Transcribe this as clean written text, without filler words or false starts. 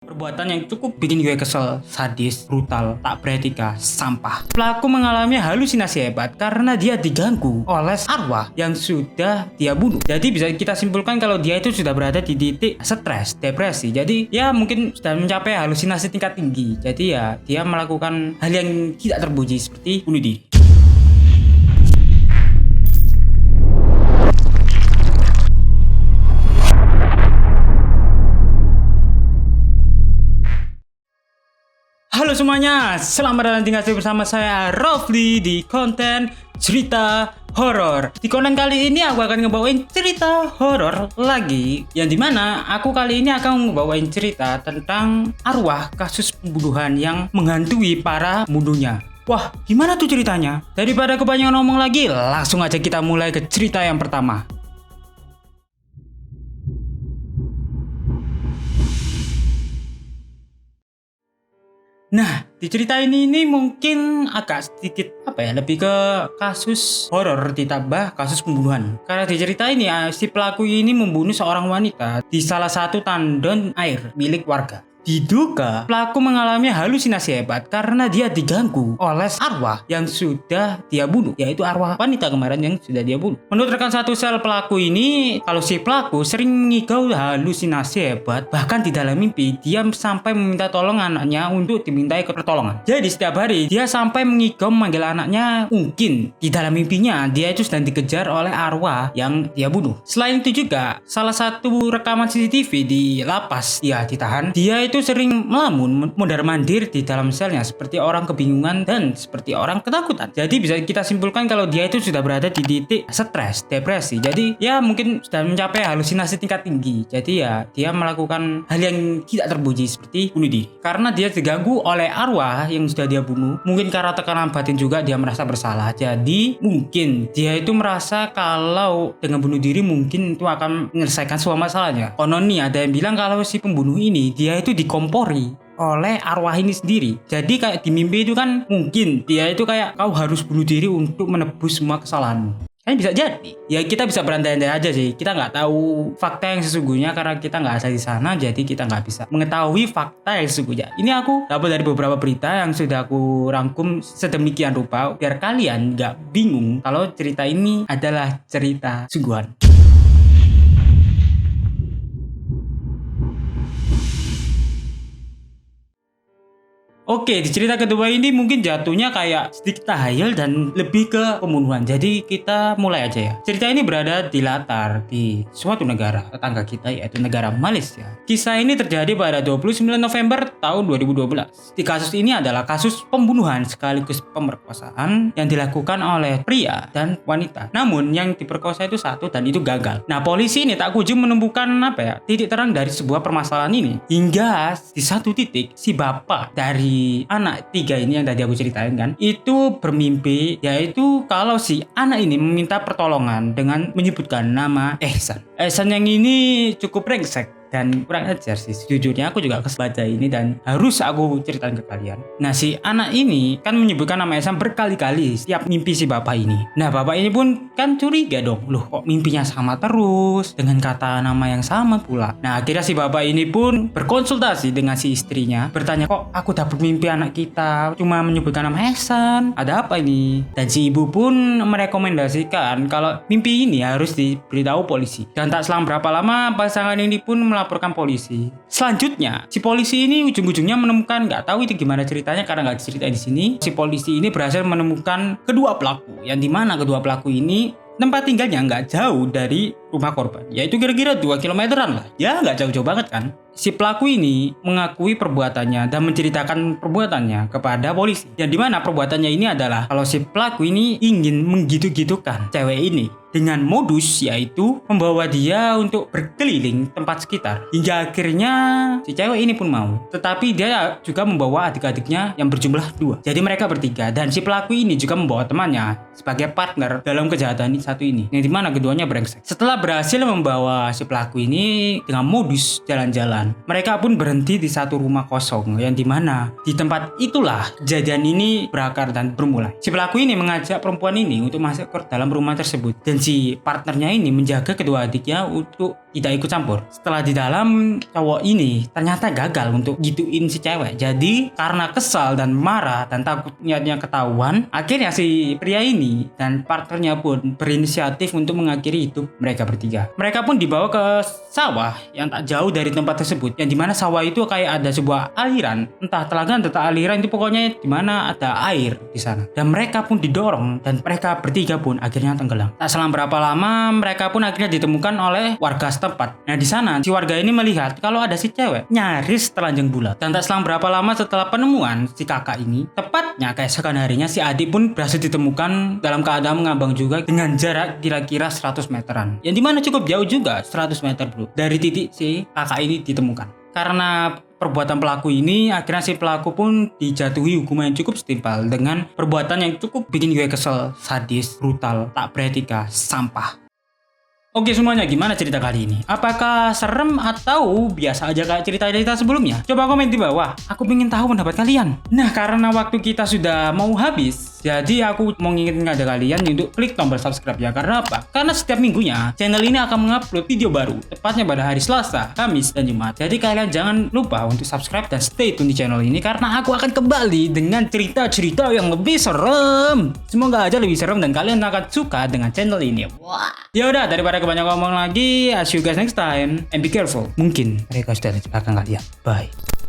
Perbuatan yang cukup bikin gue kesel, sadis, brutal, tak beretika, sampah. Pelaku mengalami halusinasi hebat karena dia diganggu oleh arwah yang sudah dia bunuh. Jadi bisa kita simpulkan kalau dia itu sudah berada di titik stres, depresi. Jadi ya mungkin sudah mencapai halusinasi tingkat tinggi. Jadi ya dia melakukan hal yang tidak terpuji seperti bunuh diri. Halo semuanya, selamat datang tinggal bersama saya Rofli di konten cerita horor. Di konten kali ini aku akan ngebawain cerita horor lagi, yang dimana aku kali ini akan ngebawain cerita tentang arwah kasus pembunuhan yang menghantui para pembunuhnya. Wah, gimana tuh ceritanya? Daripada kebanyakan ngomong lagi, langsung aja kita mulai ke cerita yang pertama. Nah, di cerita ini mungkin agak sedikit lebih ke kasus horor ditambah kasus pembunuhan. Karena di cerita ini si pelaku ini membunuh seorang wanita di salah satu tandon air milik warga. Diduga pelaku mengalami halusinasi hebat karena dia diganggu oleh arwah yang sudah dia bunuh, yaitu arwah wanita kemarin yang sudah dia bunuh. Menurut rekan satu sel pelaku ini, kalau si pelaku sering mengigau halusinasi hebat, bahkan di dalam mimpi dia sampai meminta tolong anaknya untuk dimintai pertolongan. Jadi setiap hari dia sampai mengigau memanggil anaknya, mungkin di dalam mimpinya dia itu sedang dikejar oleh arwah yang dia bunuh. Selain itu juga salah satu rekaman CCTV di lapas dia ditahan, dia itu sering melamun mondar-mandir di dalam selnya seperti orang kebingungan dan seperti orang ketakutan. Jadi bisa kita simpulkan kalau dia itu sudah berada di titik stres, depresi. Jadi ya mungkin sudah mencapai halusinasi tingkat tinggi. Jadi ya dia melakukan hal yang tidak terpuji seperti bunuh diri. Karena dia diganggu oleh arwah yang sudah dia bunuh. Mungkin karena tekanan batin juga dia merasa bersalah. Jadi mungkin dia itu merasa kalau dengan bunuh diri mungkin itu akan menyelesaikan semua masalahnya. Konon nih ada yang bilang kalau si pembunuh ini dia itu dikompori oleh arwah ini sendiri. Jadi kayak di mimpi itu kan mungkin dia itu kayak kau harus bunuh diri untuk menebus semua kesalahanmu. Kan bisa jadi. Ya kita bisa berandai-andai aja sih. Kita nggak tahu fakta yang sesungguhnya karena kita nggak ada di sana. Jadi kita nggak bisa mengetahui fakta yang sesungguhnya. Ini aku dapat dari beberapa berita yang sudah aku rangkum sedemikian rupa biar kalian nggak bingung kalau cerita ini adalah cerita sungguhan. Oke, di cerita kedua ini mungkin jatuhnya kayak sedikit tahayul dan lebih ke pembunuhan. Jadi kita mulai aja ya. Cerita ini berada di latar di suatu negara tetangga kita, yaitu negara Malaysia. Kisah ini terjadi pada 29 November tahun 2012. Di kasus ini adalah kasus pembunuhan sekaligus pemerkosaan yang dilakukan oleh pria dan wanita. Namun yang diperkosa itu satu dan itu gagal. Nah, polisi ini tak kunjung menemukan titik terang dari sebuah permasalahan ini. Hingga di satu titik si bapak dari anak tiga ini yang tadi aku ceritain kan, itu bermimpi yaitu kalau si anak ini meminta pertolongan dengan menyebutkan nama Ehsan. Ehsan yang ini cukup brengsek dan kurang ajar sih. Sejujurnya aku juga baca ini dan harus aku ceritain ke kalian. Nah, si anak ini kan menyebutkan nama Ehsan berkali-kali setiap mimpi si bapak ini. Nah, bapak ini pun kan curiga dong. Loh, kok mimpinya sama terus dengan kata nama yang sama pula. Nah, akhirnya si bapak ini pun berkonsultasi dengan si istrinya, bertanya, kok aku dapat mimpi anak kita cuma menyebutkan nama Ehsan, ada apa ini? Dan si ibu pun merekomendasikan kalau mimpi ini harus diberitahu polisi. Dan tak selang berapa lama pasangan ini pun melaporkan polisi. Selanjutnya, si polisi ini ujung-ujungnya menemukan, nggak tahu itu gimana ceritanya karena nggak diceritain di sini. Si polisi ini berhasil menemukan kedua pelaku, yang dimana kedua pelaku ini tempat tinggalnya nggak jauh dari rumah korban, yaitu kira-kira 2 kilometeran lah. Ya nggak jauh-jauh banget kan. Si pelaku ini mengakui perbuatannya dan menceritakan perbuatannya kepada polisi. Yang dimana perbuatannya ini adalah kalau si pelaku ini ingin menggitu-gitukan cewek ini dengan modus yaitu membawa dia untuk berkeliling tempat sekitar. Hingga akhirnya si cewek ini pun mau. Tetapi dia juga membawa adik-adiknya yang berjumlah 2. Jadi mereka bertiga dan si pelaku ini juga membawa temannya sebagai partner dalam kejahatan satu ini. Yang dimana keduanya brengsek. Setelah berhasil membawa si pelaku ini dengan modus jalan-jalan, mereka pun berhenti di satu rumah kosong yang dimana di tempat itulah kejadian ini berakar dan bermulai. Si pelaku ini mengajak perempuan ini untuk masuk ke dalam rumah tersebut dan si partnernya ini menjaga kedua adiknya untuk tidak ikut campur. Setelah di dalam, cowok ini ternyata gagal untuk gituin si cewek. Jadi karena kesal dan marah dan takut niatnya ketahuan, akhirnya si pria ini dan partnernya pun berinisiatif untuk mengakhiri hidup mereka bertiga. Mereka pun dibawa ke sawah yang tak jauh dari tempat tersebut, yang dimana sawah itu kayak ada sebuah aliran, entah telaga entah aliran, itu pokoknya dimana ada air di sana. Dan mereka pun didorong dan mereka bertiga pun akhirnya tenggelam. Tak selang berapa lama mereka pun akhirnya ditemukan oleh warga setempat. Nah di sana si warga ini melihat kalau ada si cewek nyaris telanjang bulat. Dan tak selang berapa lama setelah penemuan si kakak ini, tepatnya keesokan harinya si adik pun berhasil ditemukan dalam keadaan mengambang juga dengan jarak kira-kira 100 meteran. Yang dimana cukup jauh juga, 100 meter bro, dari titik si kakak ini ditemukan. Karena perbuatan pelaku ini, akhirnya si pelaku pun dijatuhi hukuman yang cukup setimpal dengan perbuatan yang cukup bikin gue kesel, sadis, brutal, tak beretika, sampah. Oke semuanya, gimana cerita kali ini? Apakah serem atau biasa aja kayak cerita-cerita sebelumnya? Coba komen di bawah, aku pengen tahu pendapat kalian. Nah karena waktu kita sudah mau habis, jadi aku mau ngingetin kepada kalian untuk klik tombol subscribe ya. Karena apa? Karena setiap minggunya channel ini akan mengupload video baru, tepatnya pada hari Selasa, Kamis, dan Jumat. Jadi kalian jangan lupa untuk subscribe dan stay tune di channel ini, karena aku akan kembali dengan cerita-cerita yang lebih serem. Semoga aja lebih serem dan kalian akan suka dengan channel ini. Wah. Ya udah, daripada kebanyakan ngomong lagi, I'll see you guys next time and be careful. Mungkin mereka sudah di belakang kalian. Bye.